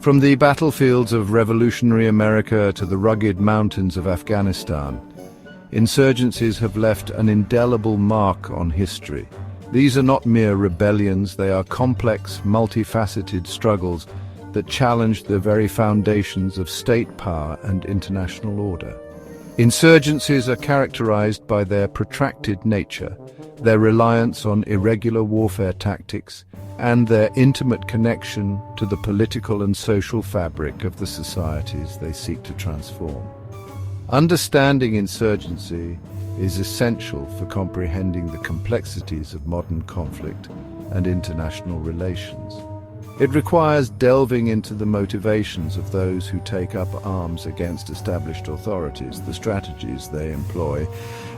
From the battlefields of revolutionary America to the rugged mountains of Afghanistan, insurgencies have left an indelible mark on history. These are not mere rebellions, they are complex, multifaceted struggles that challenge the very foundations of state power and international order. Insurgencies are characterized by their protracted nature, their reliance on irregular warfare tactics, and their intimate connection to the political and social fabric of the societies they seek to transform. Understanding insurgency is essential for comprehending the complexities of modern conflict and international relations. It requires delving into the motivations of those who take up arms against established authorities, the strategies they employ,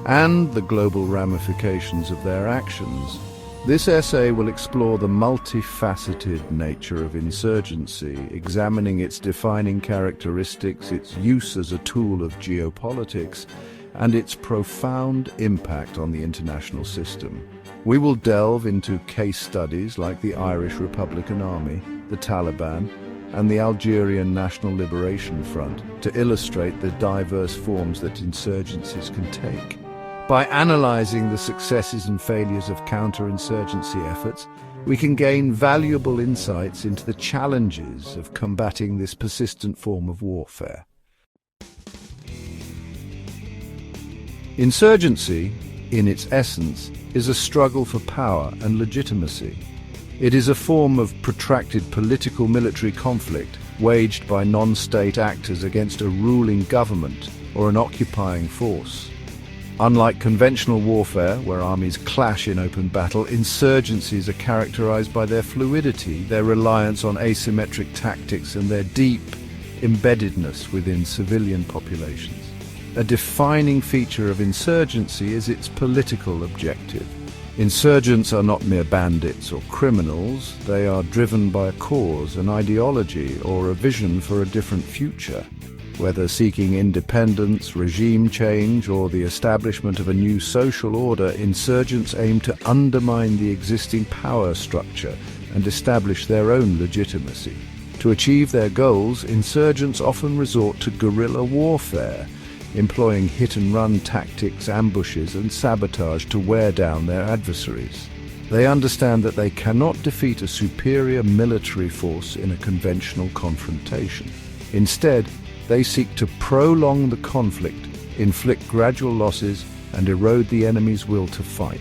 and the global ramifications of their actions. This essay will explore the multifaceted nature of insurgency, examining its defining characteristics, its use as a tool of geopolitics, and its profound impact on the international system. We will delve into case studies like the Irish Republican Army, the Taliban, and the Algerian National Liberation Front to illustrate the diverse forms that insurgencies can take. By analyzing the successes and failures of counterinsurgency efforts, we can gain valuable insights into the challenges of combating this persistent form of warfare. Insurgency, in its essence, is a struggle for power and legitimacy. It is a form of protracted political military conflict waged by non-state actors against a ruling government or an occupying force. Unlike conventional warfare, where armies clash in open battle, insurgencies are characterized by their fluidity, their reliance on asymmetric tactics, and their deep embeddedness within civilian populations. A defining feature of insurgency is its political objective. Insurgents are not mere bandits or criminals, they are driven by a cause, an ideology, or a vision for a different future. Whether seeking independence, regime change, or the establishment of a new social order, insurgents aim to undermine the existing power structure and establish their own legitimacy. To achieve their goals, insurgents often resort to guerrilla warfare, employing hit-and-run tactics, ambushes, and sabotage to wear down their adversaries. They understand that they cannot defeat a superior military force in a conventional confrontation. Instead, they seek to prolong the conflict, inflict gradual losses, and erode the enemy's will to fight.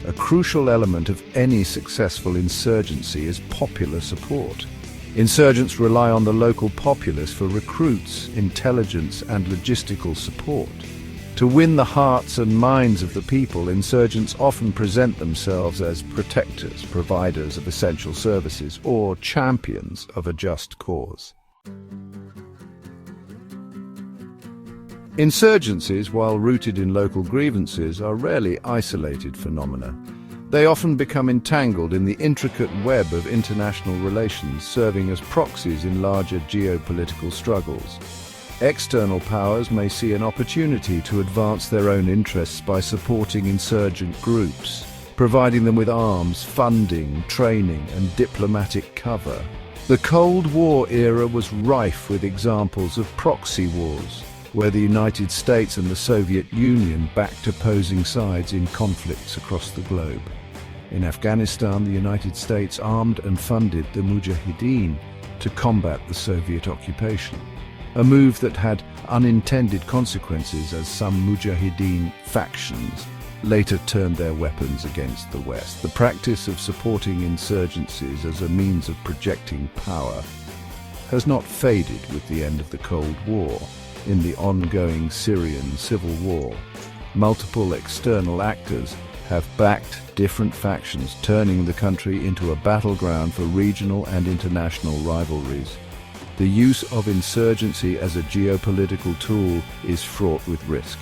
A crucial element of any successful insurgency is popular support. Insurgents rely on the local populace for recruits, intelligence, and logistical support. To win the hearts and minds of the people, insurgents often present themselves as protectors, providers of essential services, or champions of a just cause. Insurgencies, while rooted in local grievances, are rarely isolated phenomena. They often become entangled in the intricate web of international relations, serving as proxies in larger geopolitical struggles. External powers may see an opportunity to advance their own interests by supporting insurgent groups, providing them with arms, funding, training, and diplomatic cover. The Cold War era was rife with examples of proxy wars, where the United States and the Soviet Union backed opposing sides in conflicts across the globe. In Afghanistan, the United States armed and funded the Mujahideen to combat the Soviet occupation, a move that had unintended consequences as some Mujahideen factions later turned their weapons against the West. The practice of supporting insurgencies as a means of projecting power has not faded with the end of the Cold War. In the ongoing Syrian civil war, multiple external actors have backed different factions, turning the country into a battleground for regional and international rivalries. The use of insurgency as a geopolitical tool is fraught with risk.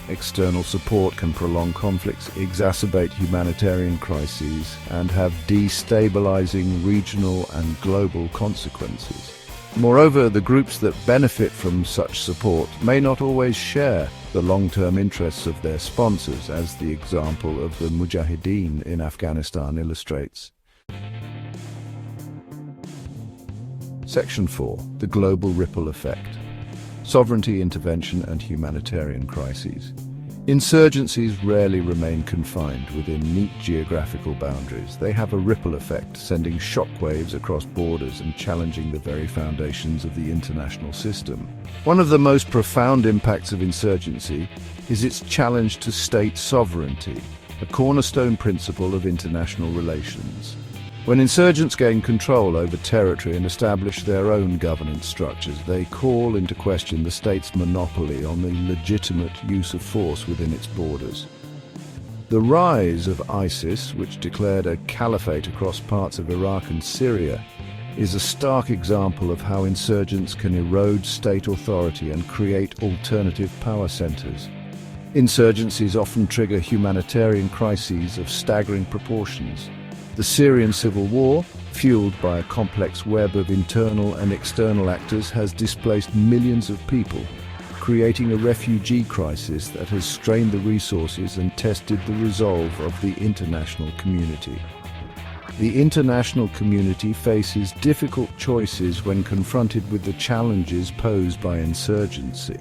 External support can prolong conflicts, exacerbate humanitarian crises, and have destabilizing regional and global consequences. Moreover, the groups that benefit from such support may not always share the long-term interests of their sponsors, as the example of the Mujahideen in Afghanistan illustrates. Section 4. The global ripple effect. Sovereignty, intervention, and humanitarian crises. Insurgencies rarely remain confined within neat geographical boundaries. They have a ripple effect, sending shockwaves across borders and challenging the very foundations of the international system. One of the most profound impacts of insurgency is its challenge to state sovereignty, a cornerstone principle of international relations. When insurgents gain control over territory and establish their own governance structures, they call into question the state's monopoly on the legitimate use of force within its borders. The rise of ISIS, which declared a caliphate across parts of Iraq and Syria, is a stark example of how insurgents can erode state authority and create alternative power centers. Insurgencies often trigger humanitarian crises of staggering proportions. The Syrian civil war, fueled by a complex web of internal and external actors, has displaced millions of people, creating a refugee crisis that has strained the resources and tested the resolve of the international community. The international community faces difficult choices when confronted with the challenges posed by insurgency.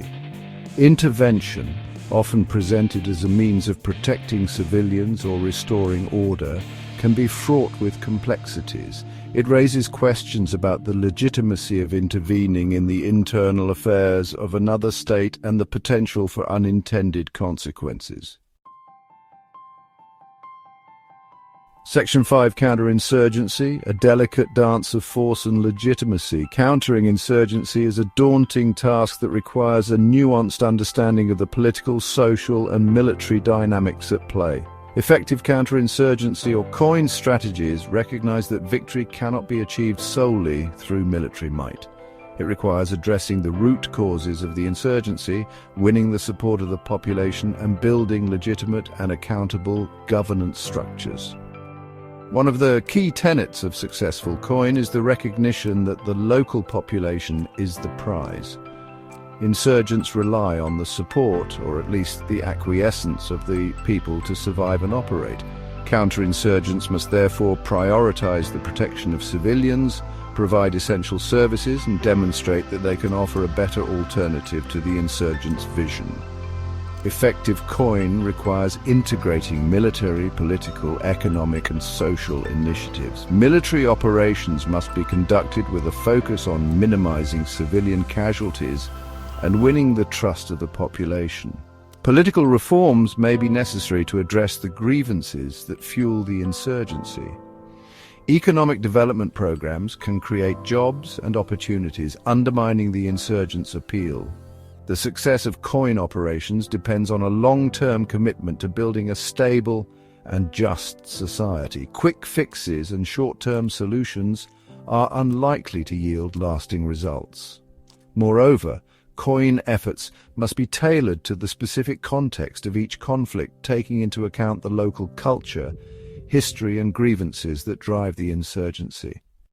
Intervention, often presented as a means of protecting civilians or restoring order, can be fraught with complexities. It raises questions about the legitimacy of intervening in the internal affairs of another state and the potential for unintended consequences. Section 5. Counterinsurgency, a delicate dance of force and legitimacy. Countering insurgency is a daunting task that requires a nuanced understanding of the political, social, and military dynamics at play. Effective counterinsurgency or COIN strategies recognize that victory cannot be achieved solely through military might. It requires addressing the root causes of the insurgency, winning the support of the population, and building legitimate and accountable governance structures. One of the key tenets of successful COIN is the recognition that the local population is the prize. Insurgents rely on the support, or at least the acquiescence, of the people to survive and operate. Counterinsurgents must therefore prioritize the protection of civilians, provide essential services, and demonstrate that they can offer a better alternative to the insurgents' vision. Effective COIN requires integrating military, political, economic, and social initiatives. Military operations must be conducted with a focus on minimizing civilian casualties and winning the trust of the population. Political reforms may be necessary to address the grievances that fuel the insurgency. Economic development programs can create jobs and opportunities, undermining the insurgents' appeal. The success of COIN operations depends on a long-term commitment to building a stable and just society. Quick fixes and short-term solutions are unlikely to yield lasting results. Moreover, COIN efforts must be tailored to the specific context of each conflict, taking into account the local culture, history, and grievances that drive the insurgency.